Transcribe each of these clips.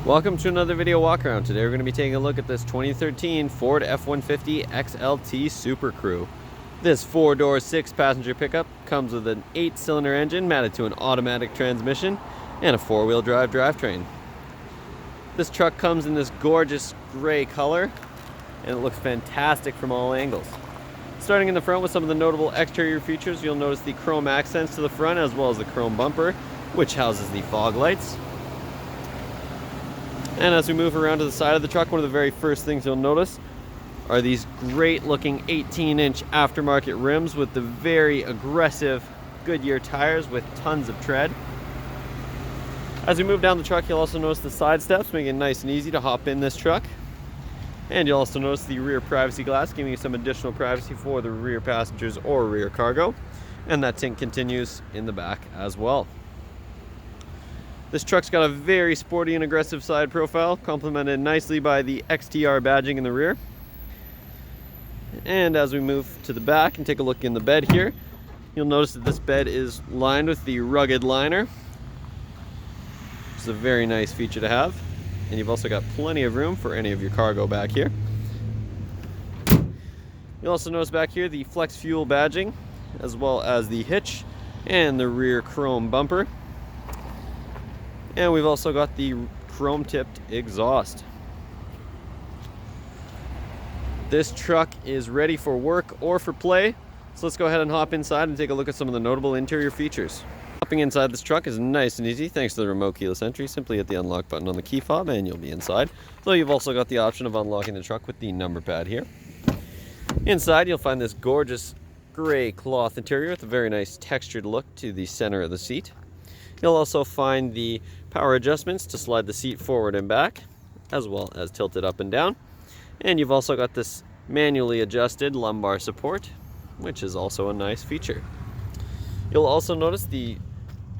Welcome to another video walk around. Today we're going to be taking a look at this 2013 Ford F-150 XLT Super Crew. This 4-door, 6-passenger pickup comes with an 8-cylinder engine mounted to an automatic transmission and a 4-wheel drive drivetrain. This truck comes in this gorgeous gray color and it looks fantastic from all angles. Starting in the front with some of the notable exterior features, you'll notice the chrome accents to the front as well as the chrome bumper, which houses the fog lights. And as we move around to the side of the truck, one of the very first things you'll notice are these great looking 18-inch aftermarket rims with the very aggressive Goodyear tires with tons of tread. As we move down the truck, you'll also notice the side steps, making it nice and easy to hop in this truck. And you'll also notice the rear privacy glass, giving you some additional privacy for the rear passengers or rear cargo. And that tint continues in the back as well. This truck's got a very sporty and aggressive side profile, complemented nicely by the XTR badging in the rear. And as we move to the back and take a look in the bed here, you'll notice that this bed is lined with the rugged liner. It's a very nice feature to have. And you've also got plenty of room for any of your cargo back here. You'll also notice back here the Flex Fuel badging, as well as the hitch and the rear chrome bumper. And we've also got the chrome-tipped exhaust. This truck is ready for work or for play, so let's go ahead and hop inside and take a look at some of the notable interior features. Hopping inside this truck is nice and easy thanks to the remote keyless entry. Simply hit the unlock button on the key fob and you'll be inside. So you've also got the option of unlocking the truck with the number pad here. Inside you'll find this gorgeous gray cloth interior with a very nice textured look to the center of the seat. You'll also find the power adjustments to slide the seat forward and back, as well as tilt it up and down. And you've also got this manually adjusted lumbar support, which is also a nice feature. You'll also notice the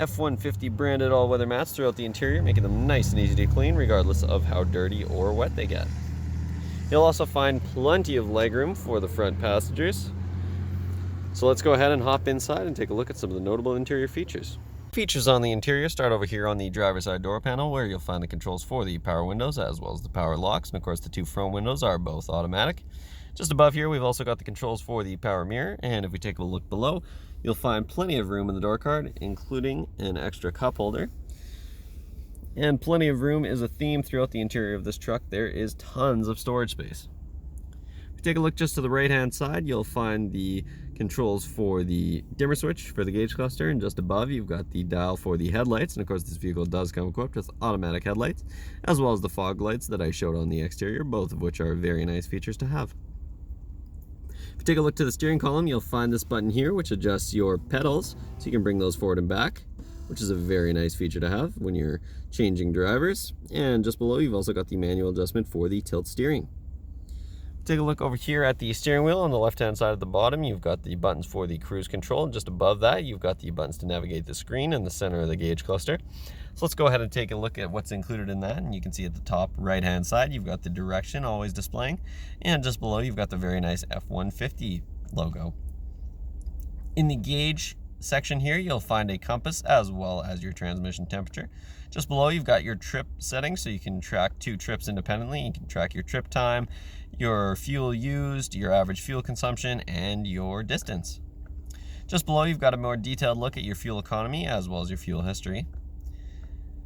F-150 branded all-weather mats throughout the interior, making them nice and easy to clean regardless of how dirty or wet they get. You'll also find plenty of legroom for the front passengers. So let's go ahead and hop inside and take a look at some of the notable interior features. Features on the interior start over here on the driver's side door panel, where you'll find the controls for the power windows as well as the power locks. And of course the two front windows are both automatic. Just above here we've also got the controls for the power mirror, and if we take a look below, you'll find plenty of room in the door card, including an extra cup holder. And plenty of room is a theme throughout the interior of this truck. There is tons of storage space. If you take a look just to the right hand side, you'll find the controls for the dimmer switch for the gauge cluster, and just above you've got the dial for the headlights. And of course this vehicle does come equipped with automatic headlights, as well as the fog lights that I showed on the exterior, both of which are very nice features to have. If you take a look to the steering column, you'll find this button here which adjusts your pedals so you can bring those forward and back, which is a very nice feature to have when you're changing drivers. And just below you've also got the manual adjustment for the tilt steering. Take a look over here at the steering wheel. On the left hand side at the bottom you've got the buttons for the cruise control, and just above that you've got the buttons to navigate the screen in the center of the gauge cluster. So let's go ahead and take a look at what's included in that. And you can see at the top right hand side you've got the direction always displaying, and just below you've got the very nice F-150 logo. In the gauge section here you'll find a compass as well as your transmission temperature. Just below you've got your trip settings, so you can track 2 trips independently. You can track your trip time, your fuel used, your average fuel consumption, and your distance. Just below you've got a more detailed look at your fuel economy as well as your fuel history.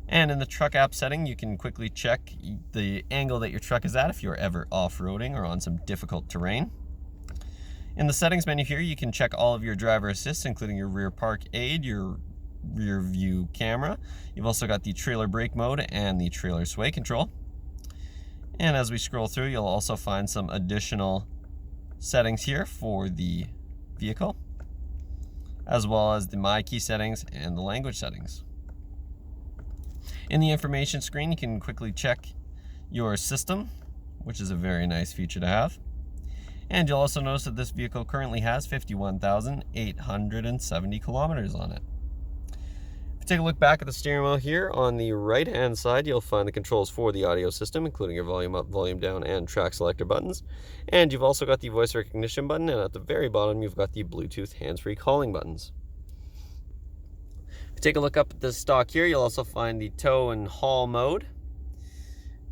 And in the truck app setting you can quickly check the angle that your truck is at if you're ever off-roading or on some difficult terrain. In the settings menu here you can check all of your driver assists, including your rear park aid, your rear view camera. You've also got the trailer brake mode and the trailer sway control. And as we scroll through you'll also find some additional settings here for the vehicle, as well as the My Key settings and the language settings. In the information screen you can quickly check your system, which is a very nice feature to have. And you'll also notice that this vehicle currently has 51,870 kilometers on it. If you take a look back at the steering wheel here, on the right hand side you'll find the controls for the audio system, including your volume up, volume down, and track selector buttons. And you've also got the voice recognition button, and at the very bottom you've got the Bluetooth hands-free calling buttons. If you take a look up at the stock here, you'll also find the tow and haul mode.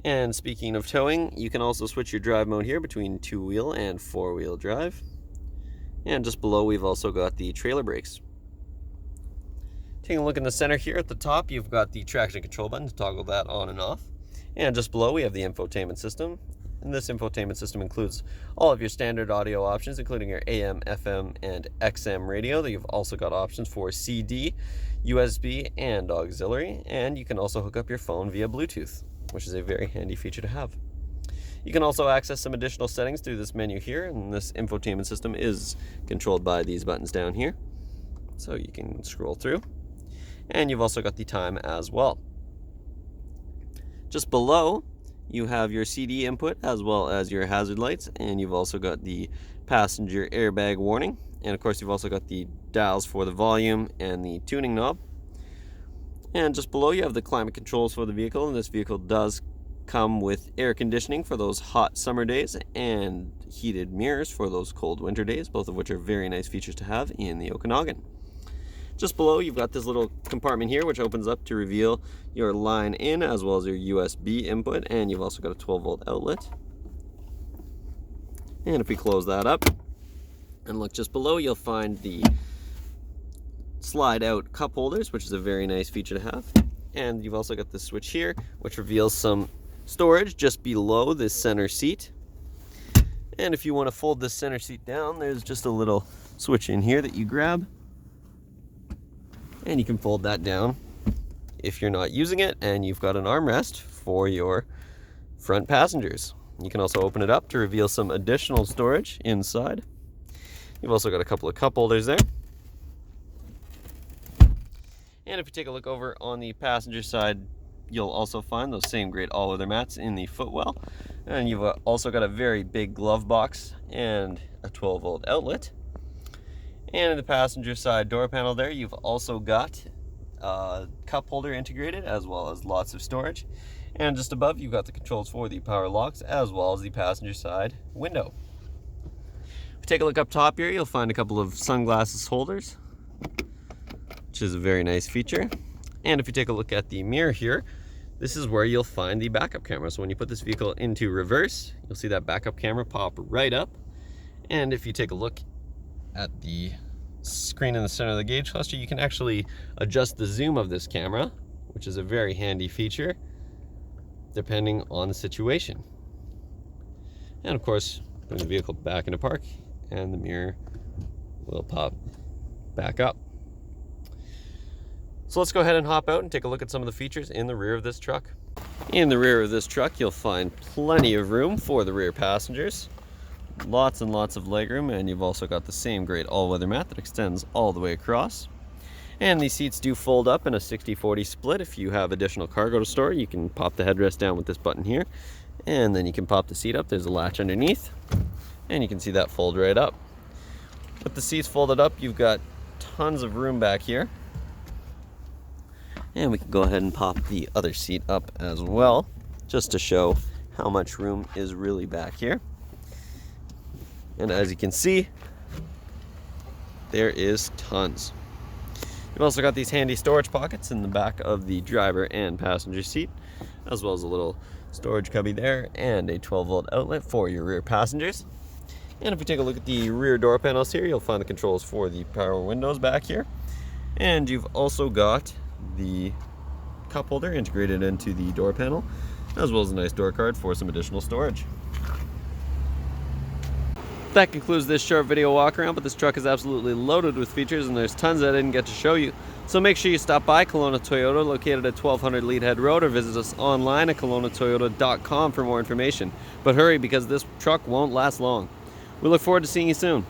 And speaking of towing, you can also switch your drive mode here between 2-wheel and 4-wheel drive. And just below, we've also got the trailer brakes. Taking a look in the center here at the top, you've got the traction control button to toggle that on and off. And just below, we have the infotainment system. And this infotainment system includes all of your standard audio options, including your AM, FM, and XM radio. You've also got options for CD, USB, and auxiliary. And you can also hook up your phone via Bluetooth, which is a very handy feature to have. You can also access some additional settings through this menu here, and this infotainment system is controlled by these buttons down here. So you can scroll through. And you've also got the time as well. Just below, you have your CD input as well as your hazard lights, and you've also got the passenger airbag warning. And of course, you've also got the dials for the volume and the tuning knob. And just below, you have the climate controls for the vehicle, and this vehicle does come with air conditioning for those hot summer days and heated mirrors for those cold winter days, both of which are very nice features to have in the Okanagan. Just below, you've got this little compartment here which opens up to reveal your line in as well as your USB input, and you've also got a 12-volt outlet. And if we close that up and look just below, you'll find the slide out cup holders, which is a very nice feature to have. And you've also got the switch here which reveals some storage just below this center seat. And if you want to fold this center seat down, there's just a little switch in here that you grab. And you can fold that down if you're not using it, and you've got an armrest for your front passengers. You can also open it up to reveal some additional storage inside. You've also got a couple of cup holders there. And if you take a look over on the passenger side, you'll also find those same great all-weather mats in the footwell. And you've also got a very big glove box and a 12-volt outlet. And in the passenger side door panel there, you've also got a cup holder integrated as well as lots of storage. And just above, you've got the controls for the power locks as well as the passenger side window. If you take a look up top here, you'll find a couple of sunglasses holders, which is a very nice feature. And if you take a look at the mirror here, this is where you'll find the backup camera. So when you put this vehicle into reverse, you'll see that backup camera pop right up. And if you take a look at the screen in the center of the gauge cluster, you can actually adjust the zoom of this camera, which is a very handy feature depending on the situation. And of course, putting the vehicle back into park and the mirror will pop back up. So let's go ahead and hop out and take a look at some of the features in the rear of this truck. In the rear of this truck, you'll find plenty of room for the rear passengers. Lots and lots of legroom, and you've also got the same great all-weather mat that extends all the way across. And these seats do fold up in a 60-40 split. If you have additional cargo to store, you can pop the headrest down with this button here, and then you can pop the seat up. There's a latch underneath, and you can see that fold right up. With the seats folded up, you've got tons of room back here. And we can go ahead and pop the other seat up as well, just to show how much room is really back here. And as you can see, there is tons. You've also got these handy storage pockets in the back of the driver and passenger seat, as well as a little storage cubby there and a 12-volt outlet for your rear passengers. And if we take a look at the rear door panels here, you'll find the controls for the power windows back here. And you've also got the cup holder integrated into the door panel, as well as a nice door card for some additional storage. That concludes this short video walk around, but this truck is absolutely loaded with features and there's tons I didn't get to show you. So make sure you stop by Kelowna Toyota, located at 1200 Leadhead Road, or visit us online at KelownaToyota.com for more information. But hurry, because this truck won't last long. We look forward to seeing you soon.